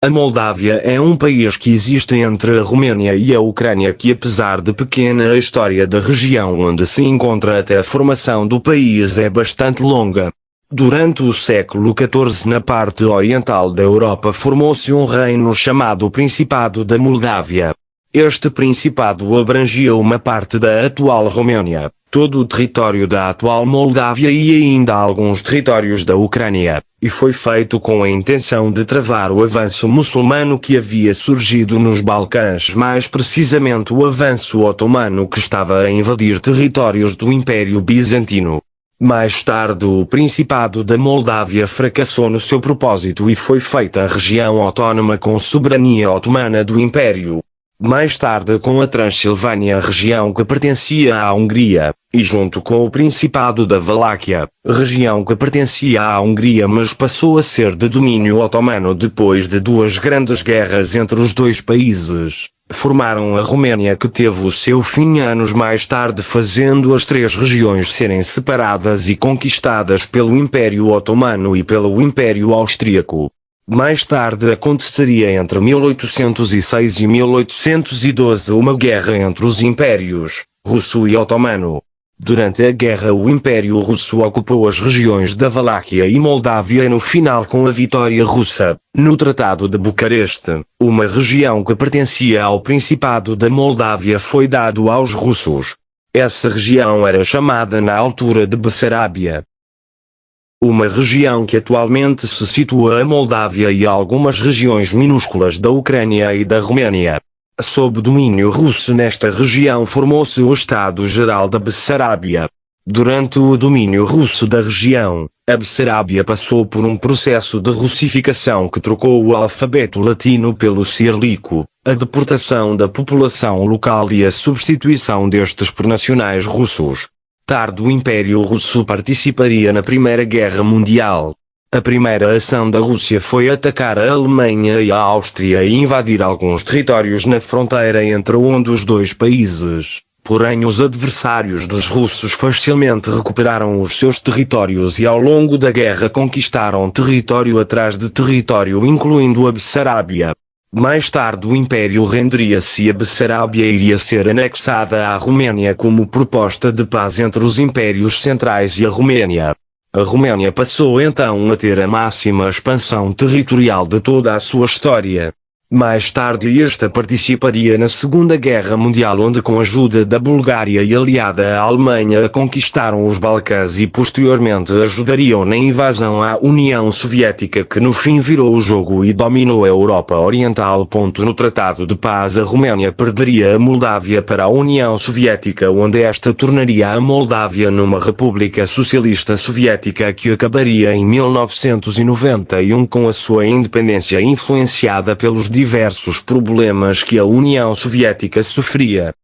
A Moldávia é um país que existe entre a Roménia e a Ucrânia que, apesar de pequena, a história da região onde se encontra até a formação do país é bastante longa. Durante o século XIV, na parte oriental da Europa, formou-se um reino chamado Principado da Moldávia. Este principado abrangia uma parte da atual Roménia, todo o território da atual Moldávia e ainda alguns territórios da Ucrânia, e foi feito com a intenção de travar o avanço muçulmano que havia surgido nos Balcãs, mais precisamente o avanço otomano que estava a invadir territórios do Império Bizantino. Mais tarde o Principado da Moldávia fracassou no seu propósito e foi feita a região autónoma com soberania otomana do Império. Mais tarde com a Transilvânia, região que pertencia à Hungria, e junto com o Principado da Valáquia, região que pertencia à Hungria mas passou a ser de domínio otomano depois de duas grandes guerras entre os dois países. Formaram a Roménia, que teve o seu fim anos mais tarde, fazendo as três regiões serem separadas e conquistadas pelo Império Otomano e pelo Império Austríaco. Mais tarde aconteceria entre 1806 e 1812 uma guerra entre os impérios, russo e otomano. Durante a guerra o Império Russo ocupou as regiões da Valáquia e Moldávia e no final, com a vitória russa, no Tratado de Bucareste, uma região que pertencia ao Principado da Moldávia foi dado aos russos. Essa região era chamada na altura de Bessarábia. Uma região que atualmente se situa a Moldávia e algumas regiões minúsculas da Ucrânia e da Roménia. Sob domínio russo, nesta região formou-se o Estado-Geral da Bessarábia. Durante o domínio russo da região, a Bessarábia passou por um processo de russificação que trocou o alfabeto latino pelo cirílico, a deportação da população local e a substituição destes por nacionais russos. Tarde o Império Russo participaria na Primeira Guerra Mundial. A primeira ação da Rússia foi atacar a Alemanha e a Áustria e invadir alguns territórios na fronteira entre os dois países. Porém, os adversários dos russos facilmente recuperaram os seus territórios e ao longo da guerra conquistaram território atrás de território, incluindo a Bessarábia. Mais tarde o Império renderia-se e a Bessarábia iria ser anexada à Roménia como proposta de paz entre os impérios centrais e a Roménia. A Roménia passou então a ter a máxima expansão territorial de toda a sua história. Mais tarde esta participaria na Segunda Guerra Mundial, onde com a ajuda da Bulgária e aliada à Alemanha conquistaram os Balcãs e posteriormente ajudariam na invasão à União Soviética, que no fim virou o jogo e dominou a Europa Oriental. No Tratado de Paz a Roménia perderia a Moldávia para a União Soviética, onde esta tornaria a Moldávia numa república socialista soviética que acabaria em 1991 com a sua independência, influenciada pelos diversos problemas que a União Soviética sofria.